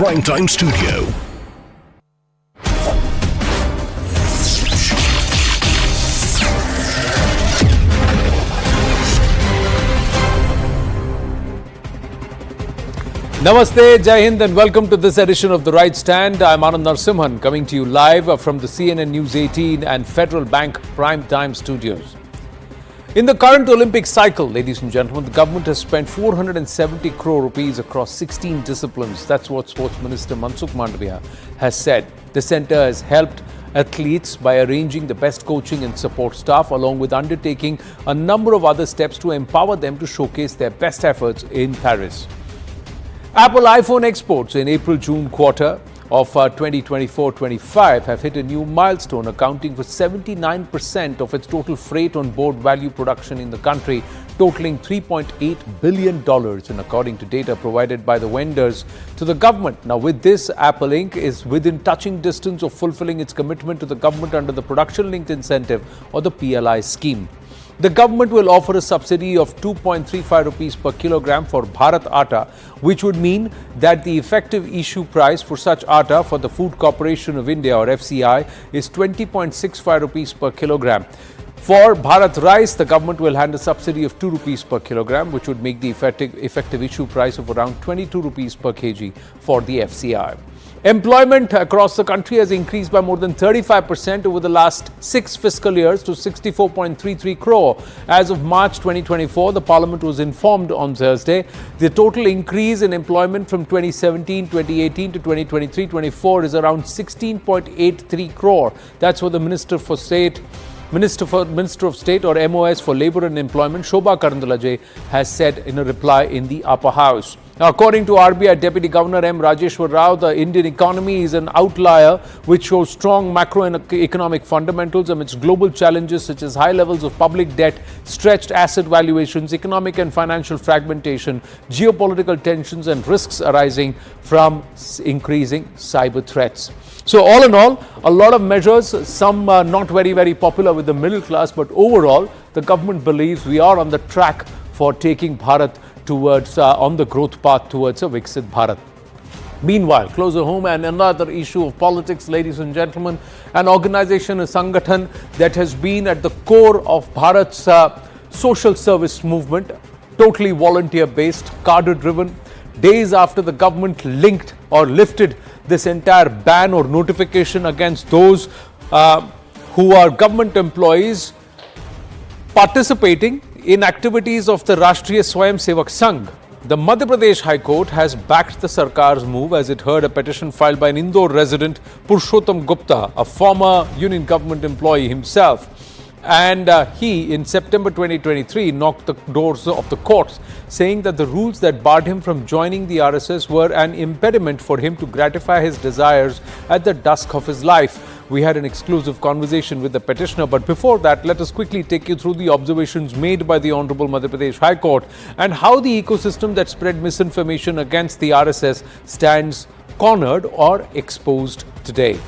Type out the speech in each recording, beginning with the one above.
Primetime Studio. Namaste, Jai Hind and welcome to this edition of The Right Stand. I'm Anand Narsimhan coming to you live from the CNN News 18 and Federal Bank Primetime Studios. In the current Olympic cycle, ladies and gentlemen, the government has spent 470 crore rupees across 16 disciplines. That's what Sports Minister Mansukh Mandavia has said. The centre has helped athletes by arranging the best coaching and support staff, along with undertaking a number of other steps to empower them to showcase their best efforts in Paris. Apple iPhone exports in April-June quarter of 2024-25 have hit a new milestone, accounting for 79% of its total freight on board value production in the country, totaling $3.8 billion, and according to data provided by the vendors to the government. Now, with this, Apple Inc. is within touching distance of fulfilling its commitment to the government under the Production-Linked Incentive or the PLI scheme. The government will offer a subsidy of 2.35 rupees per kilogram for Bharat Atta, which would mean that the effective issue price for such atta for the Food Corporation of India or FCI is 20.65 rupees per kilogram. For Bharat Rice, the government will hand a subsidy of 2 rupees per kilogram, which would make the effective issue price of around 22 rupees per kg for the FCI. Employment across the country has increased by more than 35% over the last 6 fiscal years to 64.33 crore. As of March 2024, the Parliament was informed on Thursday the total increase in employment from 2017-2018 to 2023-24 is around 16.83 crore. That's what the Minister of State or MOS for Labour and Employment, Shobha Karandalaje, has said in a reply in the upper house. Now, according to RBI Deputy Governor M. Rajeshwar Rao, the Indian economy is an outlier which shows strong macroeconomic fundamentals amidst global challenges such as high levels of public debt, stretched asset valuations, economic and financial fragmentation, geopolitical tensions and risks arising from increasing cyber threats. So all in all, a lot of measures, some not very popular with the middle class, but overall, the government believes we are on the track for taking Bharat towards on the growth path towards a Viksit Bharat. Meanwhile, closer home and another issue of politics, ladies and gentlemen, an organization, a Sangathan that has been at the core of Bharat's social service movement, totally volunteer-based, cadre-driven. Days after the government linked or lifted this entire ban or notification against those who are government employees participating in activities of the Rashtriya Swayamsevak Sangh, the Madhya Pradesh High Court has backed the Sarkar's move as it heard a petition filed by an Indore resident, Purushottam Gupta, a former union government employee himself. And he, in September 2023, knocked the doors of the courts, saying that the rules that barred him from joining the RSS were an impediment for him to gratify his desires at the dusk of his life. We had an exclusive conversation with the petitioner, but before that, let us quickly take you through the observations made by the Honorable Madhya Pradesh High Court and how the ecosystem that spread misinformation against the RSS stands cornered or exposed today.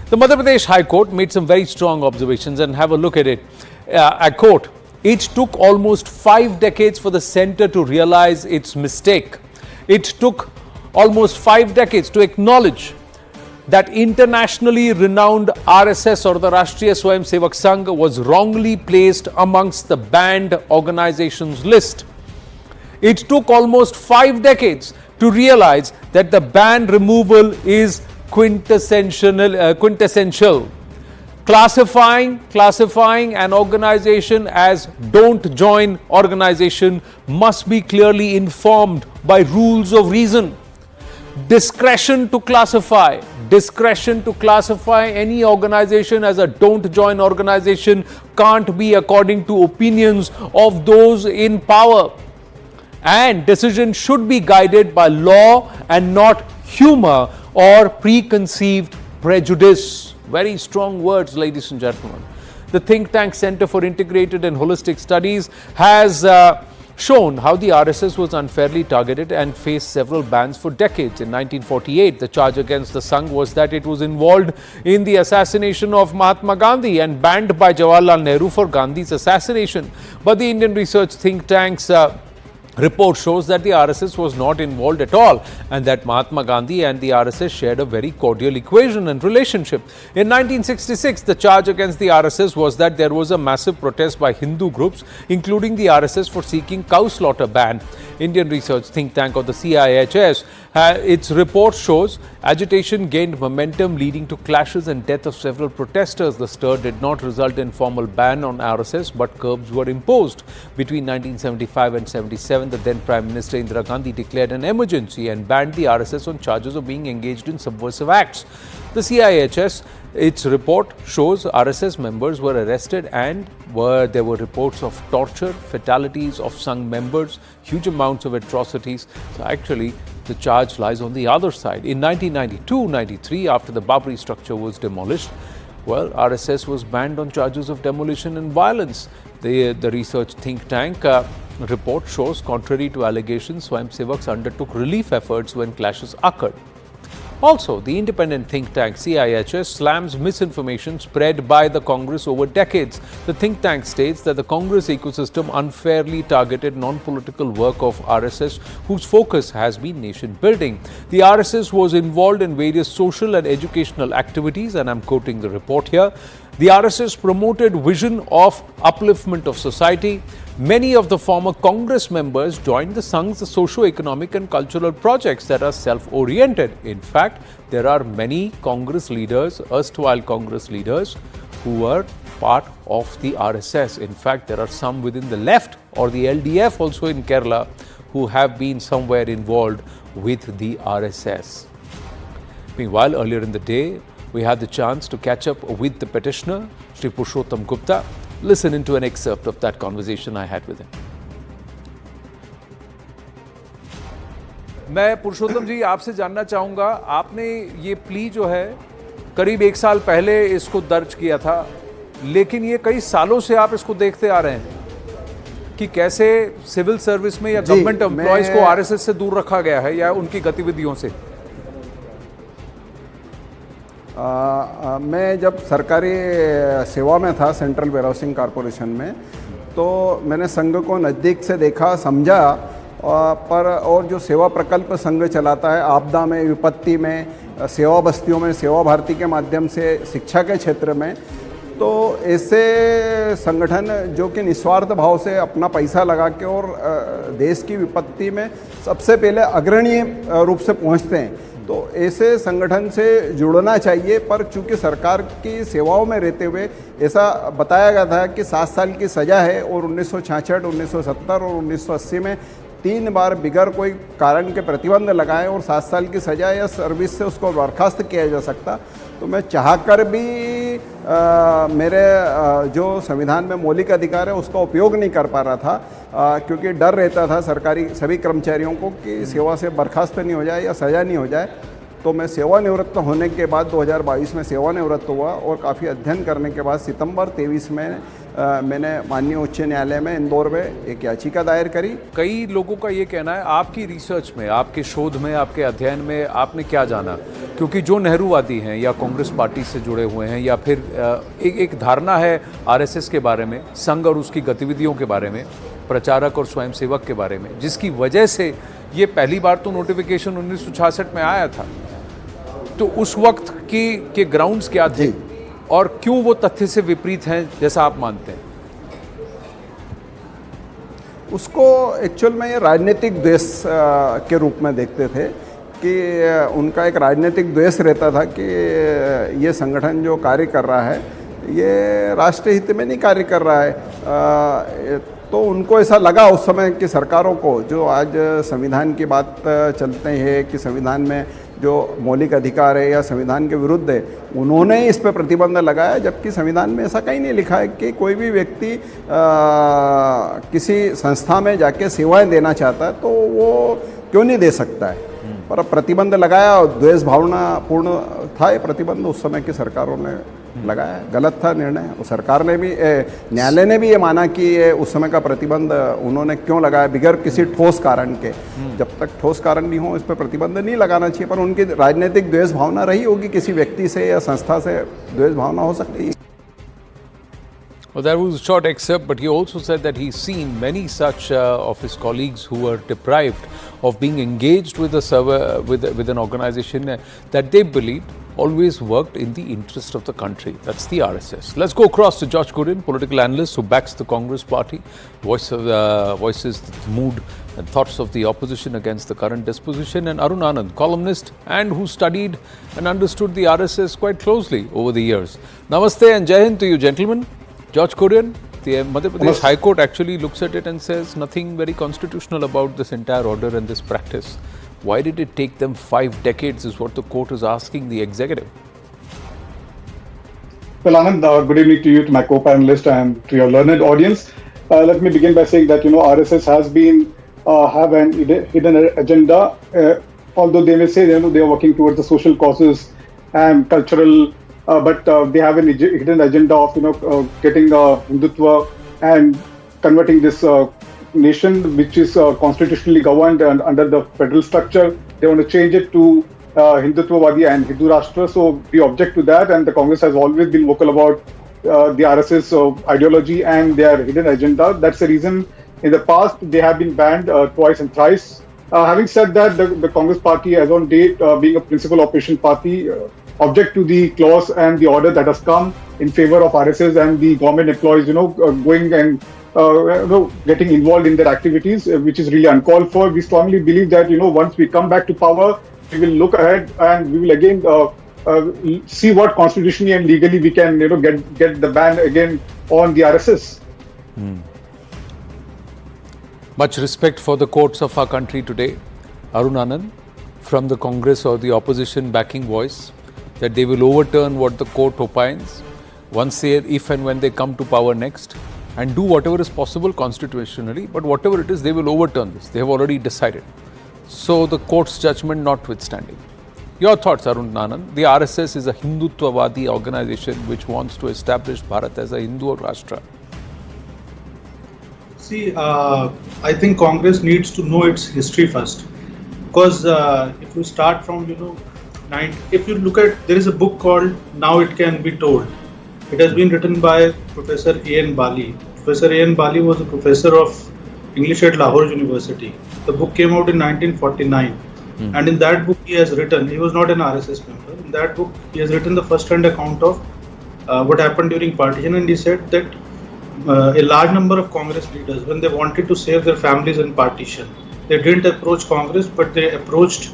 The Madhya Pradesh High Court made some very strong observations, and have a look at it. I quote, "It took almost 5 decades for the centre to realize its mistake. It took almost 5 decades to acknowledge that internationally renowned RSS or the Rashtriya Swayamsevak Sangh was wrongly placed amongst the banned organizations list. It took almost 5 decades to realize that the ban removal is quintessential. Classifying an organization as don't join organization must be clearly informed by rules of reason. Discretion to classify any organization as a don't join organization can't be according to opinions of those in power. And decisions should be guided by law and not humor or preconceived prejudice." Very strong words, ladies and gentlemen. The think tank Center for Integrated and Holistic Studies has shown how the RSS was unfairly targeted and faced several bans for decades. In 1948, the charge against the Sangh was that it was involved in the assassination of Mahatma Gandhi and banned by Jawaharlal Nehru for Gandhi's assassination. But the Indian research think tanks Report shows that the RSS was not involved at all and that Mahatma Gandhi and the RSS shared a very cordial equation and relationship. In 1966, the charge against the RSS was that there was a massive protest by Hindu groups, including the RSS, for seeking cow slaughter ban. Indian research think tank of the CIHS, its report shows agitation gained momentum, leading to clashes and death of several protesters. The stir did not result in formal ban on RSS, but curbs were imposed. Between 1975 and 77, the then Prime Minister Indira Gandhi declared an emergency and banned the RSS on charges of being engaged in subversive acts. The CIHS, its report shows RSS members were arrested and there were reports of torture, fatalities of Sangh members, huge amounts of atrocities. So actually, the charge lies on the other side. In 1992-93, after the Babri structure was demolished, well, RSS was banned on charges of demolition and violence. The research think tank report shows, contrary to allegations, Swayamsevaks undertook relief efforts when clashes occurred. Also, the independent think tank CIHS slams misinformation spread by the Congress over decades. The think tank states that the Congress ecosystem unfairly targeted non-political work of RSS, whose focus has been nation building. The RSS was involved in various social and educational activities, and I'm quoting the report here. The RSS promoted vision of upliftment of society. Many of the former Congress members joined the Sangh's socio-economic and cultural projects that are self-oriented. In fact, there are many Congress leaders, erstwhile Congress leaders, who were part of the RSS. In fact, there are some within the left or the LDF also in Kerala who have been somewhere involved with the RSS. Meanwhile, earlier in the day, we had the chance to catch up with the petitioner, Shri Purushottam Gupta. Listen into an excerpt of that conversation I had with him. मैं पुरुषोत्तम जी आपसे जानना चाहूँगा, आपने ये plea जो है करीब 1 साल पहले इसको दर्ज किया था, लेकिन ये कई सालों से आप इसको देखते आ रहे हैं कि कैसे सिविल सर्विस में या गवर्नमेंट एम्प्लॉयज को आरएसएस से दूर रखा गया है या उनकी गतिविधियों से। मैं जब सरकारी सेवा में था सेंट्रल वेयरहाउसिंग कॉरपोरेशन में, तो मैंने संघ को नज़दीक से देखा, समझा, और जो सेवा प्रकल्प संघ चलाता है आपदा में, विपत्ति में, सेवा बस्तियों में, सेवा भारती के माध्यम से, शिक्षा के क्षेत्र में, तो ऐसे संगठन जो कि निस्वार्थ भाव से अपना पैसा लगा के और देश की विपत्ति में सबसे पहले अग्रणीय रूप से पहुंचते हैं, तो ऐसे संगठन से जुड़ना चाहिए। पर चूंकि सरकार की सेवाओं में रहते हुए ऐसा बताया गया था कि 7 साल की सज़ा है और 1966, 1970 और 1980 में 3 बार बिगर कोई कारण के प्रतिबंध लगाए और 7 साल की सज़ा या सर्विस से उसको बर्खास्त किया जा सकता, तो मैं चाहकर भी मेरे जो संविधान में मौलिक अधिकार है उसका उपयोग नहीं कर पा रहा था, क्योंकि डर रहता था सरकारी सभी कर्मचारियों को कि सेवा से बर्खास्त नहीं हो जाए या सज़ा नहीं हो जाए। तो मैं सेवानिवृत्त होने के बाद 2022 में सेवानिवृत्त हुआ और काफ़ी अध्ययन करने के बाद सितंबर 23 में मैंने माननीय उच्च न्यायालय में इंदौर में एक याचिका दायर करी। कई लोगों का ये कहना है, आपकी रिसर्च में, आपके शोध में, आपके अध्ययन में आपने क्या जाना, क्योंकि जो नेहरूवादी हैं या कांग्रेस पार्टी से जुड़े हुए हैं या फिर एक धारणा है आरएसएस के बारे में, संघ और उसकी गतिविधियों के बारे में, प्रचारक और स्वयंसेवक के बारे में, जिसकी वजह से ये पहली बार तो नोटिफिकेशन 1966 में आया था, तो उस वक्त के ग्राउंड्स क्या थे और क्यों वो तथ्य से विपरीत हैं जैसा आप मानते हैं? उसको एक्चुअल में ये राजनीतिक द्वेष के रूप में देखते थे कि उनका एक राजनीतिक द्वेष रहता था कि ये संगठन जो कार्य कर रहा है ये राष्ट्रीय हित में नहीं कार्य कर रहा है। तो उनको ऐसा लगा उस समय कि सरकारों को, जो आज संविधान की बात चलते हैं कि संविधान में जो मौलिक अधिकार है या संविधान के विरुद्ध है, उन्होंने इस पर प्रतिबंध लगाया, जबकि संविधान में ऐसा कहीं नहीं लिखा है कि कोई भी व्यक्ति किसी संस्था में जाके सेवाएं देना चाहता है तो वो क्यों नहीं दे सकता है। पर प्रतिबंध लगाया, द्वेष भावना पूर्ण था ये प्रतिबंध उस समय की सरकारों ने लगाया, गलत था निर्णय। और सरकार ने भी, न्यायालय ने भी ये माना कि ये उस समय का प्रतिबंध उन्होंने क्यों लगाया बिगर किसी ठोस कारण के। जब तक ठोस कारण नहीं हो इस पर प्रतिबंध नहीं लगाना चाहिए, पर उनकी राजनीतिक द्वेष भावना रही होगी, किसी व्यक्ति से या संस्था से द्वेष भावना हो सकती है। Well, that was a short excerpt, but he also said that he's seen many such of his colleagues who were deprived of being engaged with with an organization that they believed always worked in the interest of the country. That's the RSS. Let's go across to George Kurian, political analyst who backs the Congress party, voices the mood and thoughts of the opposition against the current disposition, and Arun Anand, columnist and who studied and understood the RSS quite closely over the years. Namaste and Jai Hind to you, gentlemen. George Kurian, the Madhya Pradesh High Court actually looks at it and says nothing very constitutional about this entire order and this practice. Why did it take them 5 decades is what the court is asking the executive. Well, Anand, good evening to you, to my co-panelist and to your learned audience. Let me begin by saying that, RSS has been, have an hidden agenda, although they may say, they are working towards the social causes and cultural, but they have a hidden agenda of, getting Hindutva and converting this nation, which is constitutionally governed and under the federal structure. They want to change it to Hindutvawadi and Hindu Rashtra. So we object to that, and the Congress has always been vocal about the RSS ideology and their hidden agenda. That's the reason in the past they have been banned twice and thrice. Having said that, the Congress party, as on date, being a principal opposition party, object to the clause and the order that has come in favor of RSS and the government employees, going and getting involved in their activities, which is really uncalled for. We strongly believe that, once we come back to power, we will look ahead and we will again see what constitutionally and legally we can, get the ban again on the RSS. Much respect for the courts of our country today. Arun Anand, from the Congress or the opposition backing voice, that they will overturn what the court opines once they, if and when they come to power next, and do whatever is possible constitutionally, but whatever it is, they will overturn this. They have already decided. So the court's judgment notwithstanding. Your thoughts, Arun Anand? The RSS is a Hindutvawadi organization which wants to establish Bharat as a Hindu Rashtra. See, I think Congress needs to know its history first, because if you start from, if you look at, there is a book called Now It Can Be Told. It has been written by Professor A.N. Bali. Professor A.N. Bali was a professor of English at Lahore University. The book came out in 1949. And in that book he has written, he was not an RSS member, in that book he has written the first-hand account of what happened during partition, and he said that a large number of Congress leaders, when they wanted to save their families in partition, they didn't approach Congress, but they approached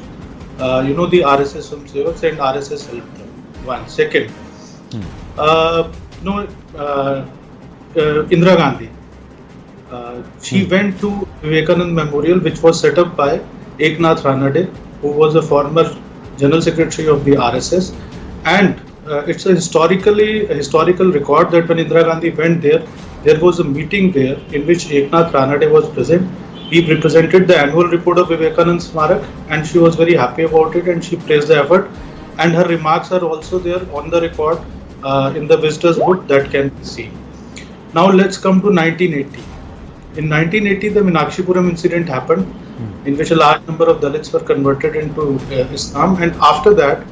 the RSS Swayamsevak and RSS helped them. One. Second, Indira Gandhi, she went to Vivekanand Memorial, which was set up by Eknath Ranade, who was a former General Secretary of the RSS, and it's a historical record that when Indira Gandhi went there was a meeting there in which Eknath Ranade was present. He represented the annual report of Vivekanand Smarak, and she was very happy about it and she praised the effort, and her remarks are also there on the record in the Visitors Book that can be seen. Now let's come to 1980. In 1980, the Meenakshipuram incident happened, in which a large number of Dalits were converted into Islam, and after that,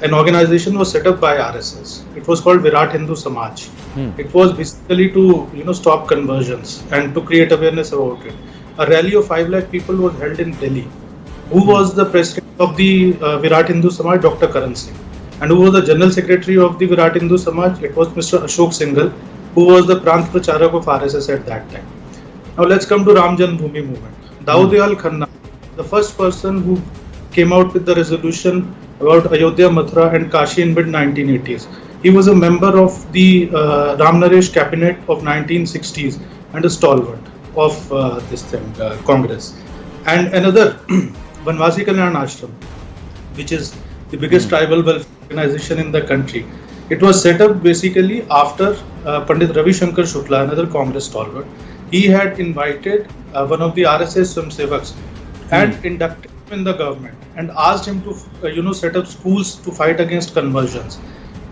an organization was set up by RSS. It was called Virat Hindu Samaj. It was basically to stop conversions and to create awareness about it. A rally of 5 lakh people was held in Delhi. Who was the president of the Virat Hindu Samaj? Dr. Karan Singh. And who was the general secretary of the Virat Hindu Samaj? It was Mr. Ashok Singhal, who was the Prant Pracharak of RSS at that time. Now let's come to Ram Janmabhoomi movement. Daudiyal Khanna, the first person who came out with the resolution about Ayodhya, Mathura and Kashi in mid-1980s. He was a member of the Ram Naresh cabinet of 1960s and a stalwart of Congress. And another, Vanvasi Kalyan Ashram, which is the biggest tribal welfare organization in the country. It was set up basically after Pandit Ravi Shankar Shukla, another Congress stalwart. He had invited one of the RSS Swayamsevaks and inducted him in the government and asked him to set up schools to fight against conversions.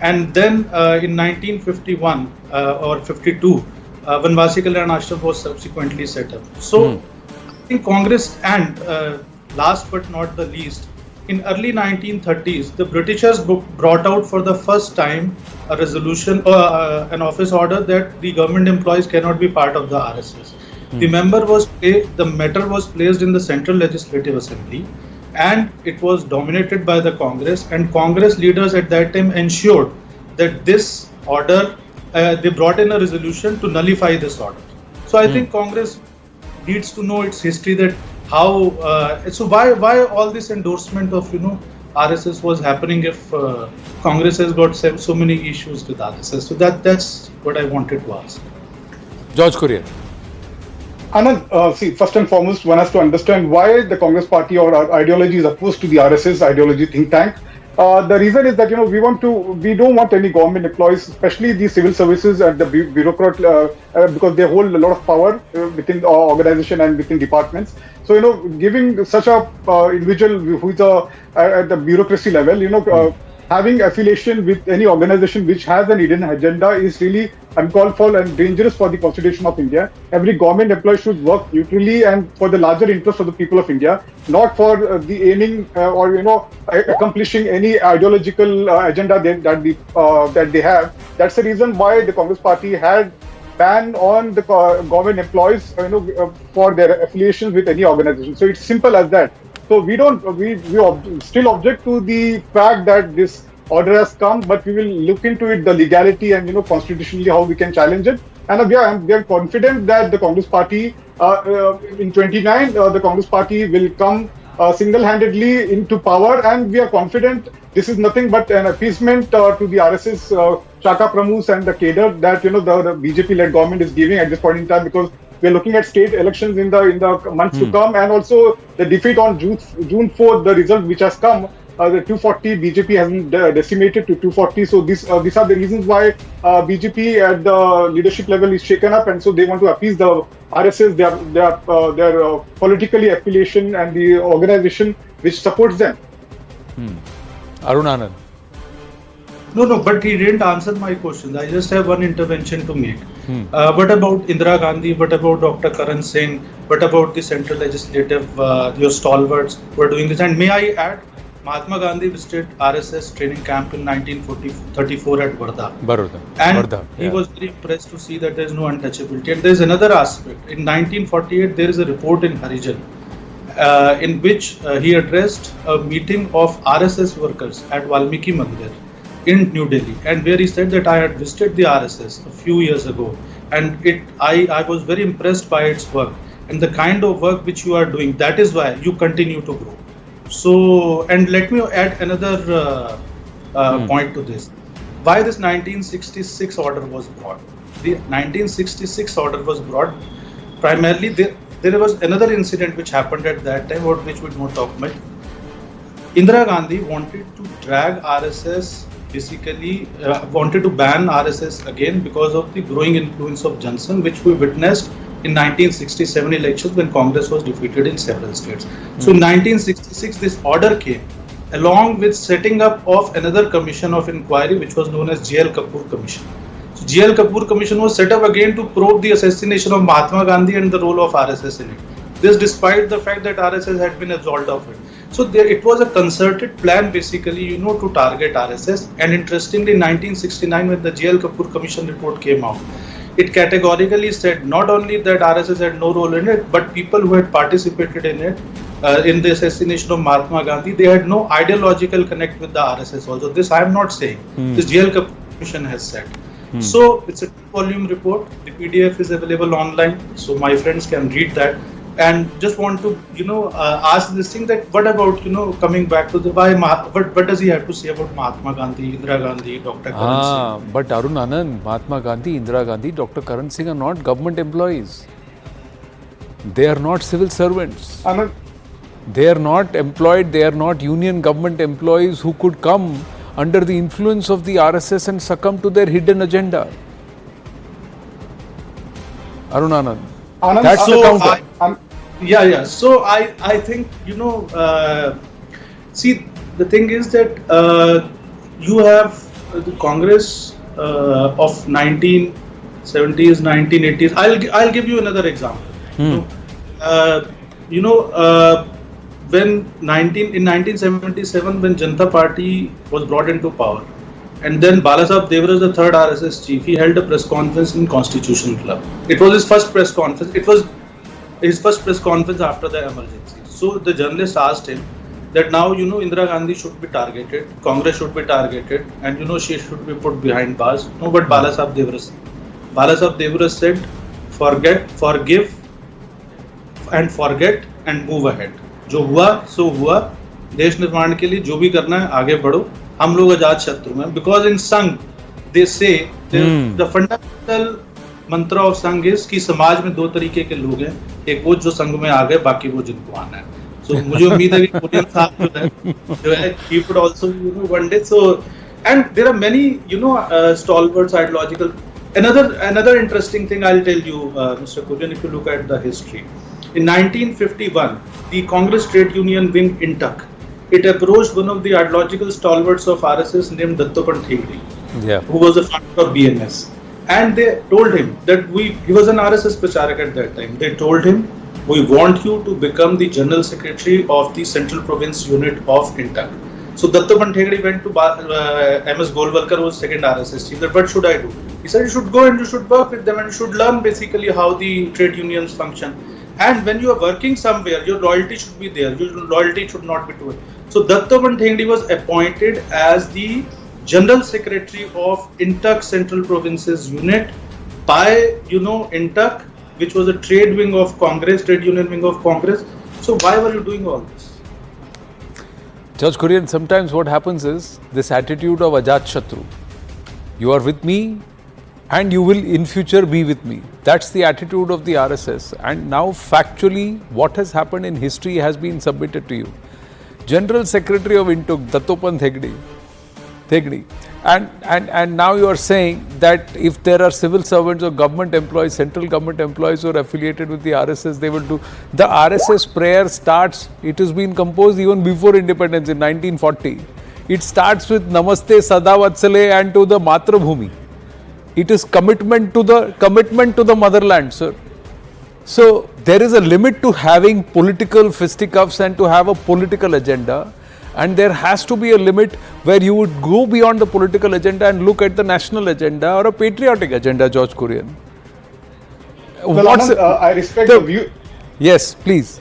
And then in 1951 or 52, Vanvasi Kalyan Ashram was subsequently set up. So I think Congress, and last but not the least, in early 1930s, the Britishers brought out for the first time a resolution, an office order that the government employees cannot be part of the RSS. The matter was placed in the Central Legislative Assembly, and it was dominated by the Congress. And Congress leaders at that time ensured that this order, they brought in a resolution to nullify this order. So I think Congress needs to know its history, that how so why all this endorsement of RSS was happening if Congress has got so many issues with RSS. So that's what I wanted to ask. George Courier. Anand, see, first and foremost, one has to understand why the Congress party or our ideology is opposed to the RSS ideology think tank. The reason is that we don't want any government employees, especially the civil services and the bureaucrat, because they hold a lot of power within the organization and within departments. So giving such a individual who is at the bureaucracy level, having affiliation with any organization which has an hidden agenda is really uncalled for and dangerous for the Constitution of India. Every government employee should work neutrally and for the larger interest of the people of India, not for the aiming or accomplishing any ideological agenda that they have. That's the reason why the Congress party had ban on the government employees for their affiliations with any organization. So it's simple as that. So we still object to the fact that this order has come, but we will look into it, the legality and constitutionally how we can challenge it. And we are confident that the Congress party in 29 the Congress party will come single-handedly into power, and we are confident this is nothing but an appeasement to the RSS Shaka Pramukhs and the cadre that the BJP-led government is giving at this point in time, because we are looking at state elections in the months to come, and also the defeat on June 4th, the result which has come, the 240 BJP has been decimated to 240. So these are the reasons why BJP at the leadership level is shaken up, and so they want to appease the RSS, their politically affiliation and the organization which supports them. Arun Anand. No, but he didn't answer my questions. I just have one intervention to make. What about Indira Gandhi? What about Dr. Karan Singh? What about the central legislative, your stalwarts who are doing this? And may I add, Mahatma Gandhi visited RSS training camp in 1934 at Baroda. And he was very impressed to see that there is no untouchability. And there is another aspect. In 1948, there is a report in Harijan in which he addressed a meeting of RSS workers at Valmiki Mandir in New Delhi, and where he said that I had visited the RSS a few years ago, and I was very impressed by its work and the kind of work which you are doing. That is why you continue to grow. So, and let me add another point to this. Why this 1966 order was brought? The 1966 order was brought primarily. There was another incident which happened at that time, about which we don't talk much. Indira Gandhi wanted to drag RSS. Basically wanted to ban RSS again because of the growing influence of Johnson, which we witnessed in 1967 elections when Congress was defeated in several states. So in 1966, this order came along with setting up of another commission of inquiry, which was known as J.L. Kapoor Commission. So J.L. Kapoor Commission was set up again to probe the assassination of Mahatma Gandhi and the role of RSS in it. This despite the fact that RSS had been absolved of it. So it was a concerted plan, basically, to target RSS. And interestingly, in 1969, when the J.L. Kapoor Commission report came out, it categorically said not only that RSS had no role in it, but people who had participated in it, in the assassination of Mahatma Gandhi, they had no ideological connect with the RSS also. This I am not saying. This J.L. Kapoor Commission has said. So it's a 2-volume report. The PDF is available online, so my friends can read that. And just want to, ask this thing, that what about, coming back to the what does he have to say about Mahatma Gandhi, Indira Gandhi, Dr. Karan Singh? But Arun Anand, Mahatma Gandhi, Indira Gandhi, Dr. Karan Singh are not government employees. They are not civil servants. They are not employed, they are not union government employees who could come under the influence of the RSS and succumb to their hidden agenda. Arun Anand. That's the counter. So I think, see, the thing is that you have the Congress of 1970s, 1980s. I'll give you another example. in 1977 when Janata Party was brought into power, and then Balasaheb Devaraj, the third RSS chief, he held a press conference in Constitution Club. It was his first press conference. It was his first press conference after the emergency. So the journalist asked him that now, Indira Gandhi should be targeted, Congress should be targeted, and she should be put behind bars. No, but Balasaheb Devaraj said, forgive and forget and move ahead. जो हुआ सो हुआ, देश निर्माण के लिए जो भी करना है आगे बढ़ो, हम लोग अजात शत्रु हैं. Because in Sangh they say the fundamental mantra of Sangh is कि समाज में दो तरीके के लोग हैं, एक वो जो संघ में आ गए, बाकी वो जिनको आना है. So मुझे उम्मीद है कि कुरियन साहब जो है he would also one day. So and there are many stalwarts ideological. Another interesting thing I'll tell you, Mr. Kurian, if you look at the history. In 1951, the Congress trade union wing INTUC, it approached one of the ideological stalwarts of RSS named Dattopant Thegri, who was a founder of BNS. And they told him that he was an RSS Pracharak at that time. They told him, we want you to become the General Secretary of the Central Province Unit of INTUC. So Dattopant Thegri went to MS Golwalkar, who was second RSS chief. He said, what should I do? He said, you should go and you should work with them and you should learn basically how the trade unions function. And when you are working somewhere, your loyalty should be there. Your loyalty should not be to it. So Dattopant Thegri was appointed as the General Secretary of INTUC Central Provinces Unit by, INTUC, which was a trade wing of Congress, trade union wing of Congress. So why were you doing all this? Judge Kurian, sometimes what happens is this attitude of Ajat Shatru. You are with me and you will in future be with me. That's the attitude of the RSS. And now factually what has happened in history has been submitted to you. General Secretary of INTUC, Dattopant Thegri. And now you are saying that if there are civil servants or government employees, central government employees who are affiliated with the RSS, they will do. The RSS prayer starts, it has been composed even before independence in 1940. It starts with Namaste Sadavatsale and to the Matrabhumi. It is commitment to the motherland, sir. So there is a limit to having political fisticuffs and to have a political agenda. And there has to be a limit where you would go beyond the political agenda and look at the national agenda or a patriotic agenda, George Kurian. Well, Anand, I respect the view. Yes, please.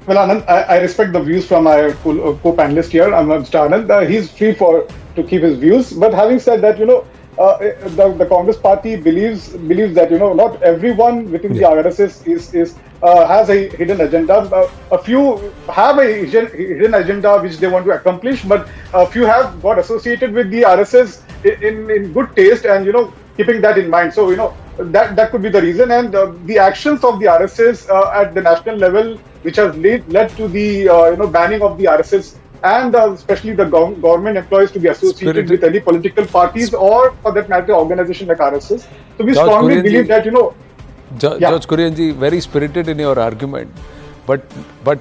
Well, Anand, I respect the views from my co-panelist here, Mr. Anand. He's free to keep his views. But having said that, the Congress party believes that not everyone within the RSS has a hidden agenda. A few have a hidden agenda which they want to accomplish, but a few have got associated with the RSS in good taste and keeping that in mind. So that could be the reason, and the actions of the RSS at the national level, which has led to the banning of the RSS and especially the government employees to be associated with any political parties or, for that matter, organization like RSS. So we strongly believe that George Kurian ji, very spirited in your argument, but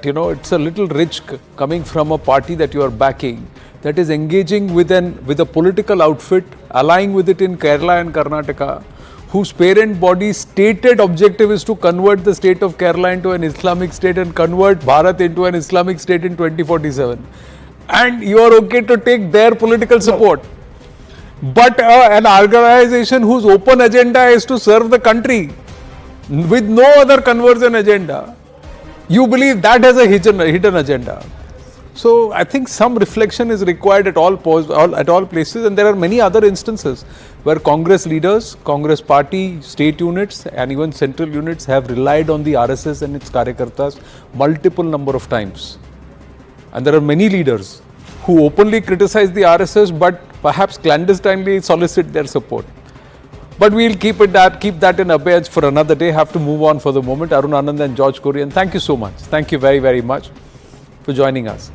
it's a little rich coming from a party that you are backing, that is engaging with a political outfit, allying with it in Kerala and Karnataka, whose parent body's stated objective is to convert the state of Kerala into an Islamic state and convert Bharat into an Islamic state in 2047. And you are okay to take their political support. But an organization whose open agenda is to serve the country with no other conversion agenda, you believe that has a hidden agenda. So I think some reflection is required at all places, and there are many other instances where Congress leaders, Congress party, state units and even central units have relied on the RSS and its Karyakartas multiple number of times. And there are many leaders who openly criticize the RSS but perhaps clandestinely solicit their support. But we'll keep that in abeyance for another day. Have to move on for the moment. Arun Anand and George Kurian, thank you so much. Thank you very, very much for joining us.